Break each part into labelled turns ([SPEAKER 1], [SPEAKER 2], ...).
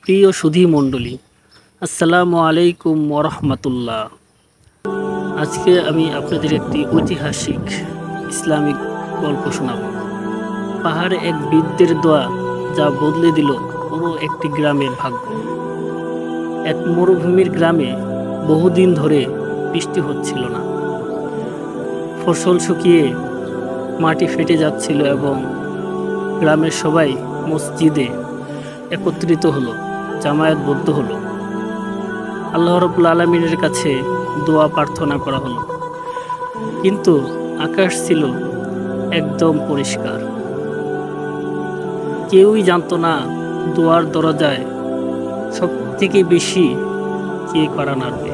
[SPEAKER 1] প্রিয় সুধী মণ্ডলী, আসসালামু আলাইকুম ওরহমতুল্লাহ। আজকে আমি আপনাদের একটি ঐতিহাসিক ইসলামিক গল্প শোনাব। পাহাড়ে এক বৃদ্ধের দোয়া যা বদলে দিল পুরো একটি গ্রামের ভাগ্য। এক মরুভূমির গ্রামে বহুদিন ধরে বৃষ্টি হচ্ছিল না। ফসল শুকিয়ে মাটি ফেটে যাচ্ছিল এবং গ্রামের সবাই মসজিদে একত্রিত হলো, জামায়াতবদ্ধ হলো। আল্লাহ রাব্বুল আলামিনের কাছে দোয়া প্রার্থনা করা হলো। কিন্তু আকাশ ছিল একদম পরিষ্কার। কেউই জানতো না দোয়ার দরজায় সব থেকে বেশি কে কড়া নাড়বে।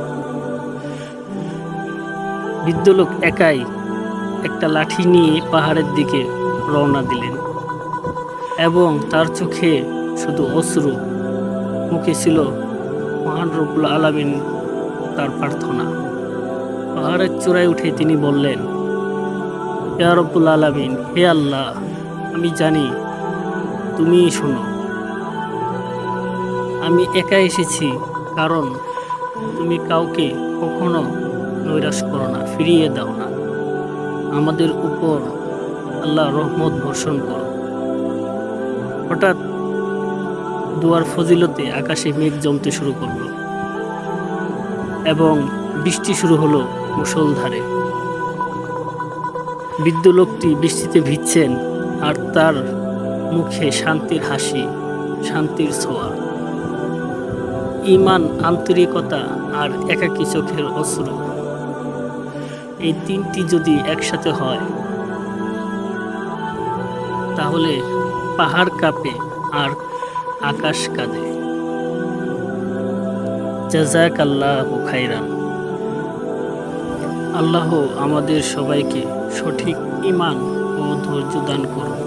[SPEAKER 1] বৃদ্ধ লোক একাই একটা লাঠি নিয়ে পাহাড়ের দিকে রওনা দিলেন এবং তার চোখে শুধু অশ্রু, মুখে ছিল মহান রব্বুল আলামিন তার প্রার্থনা। পাহাড়ের চূড়ায় উঠে তিনি বললেন, ইয়া রব্বুল আলামিন, হে আল্লাহ, আমি জানি তুমিই শোনো। আমি একা এসেছি কারণ তুমি কাউকে কখনো নৈরাশ করো না, ফিরিয়ে দাও না। আমাদের উপর আল্লাহ রহমত বর্ষণ করো। হঠাৎ দোয়ার ফজিলতে আকাশে মেঘ জমতে শুরু করলো এবং বৃষ্টি শুরু হলো মুষলধারে। বৃদ্ধ লোকটি বৃষ্টিতে ভিজছেন আর তার মুখে শান্তির হাসি, শান্তির ছোঁয়া। ঈমান, আন্তরিকতা আর একাকী চোখের অশ্রু, এই তিনটি যদি একসাথে হয় তাহলে পাহাড় কাঁপে আর আকাশ কাঁদে। জাযাকাল্লাহু খাইরান। আল্লাহ আমাদের সবাইকে সঠিক ঈমান ও ধৈর্য দান করুন।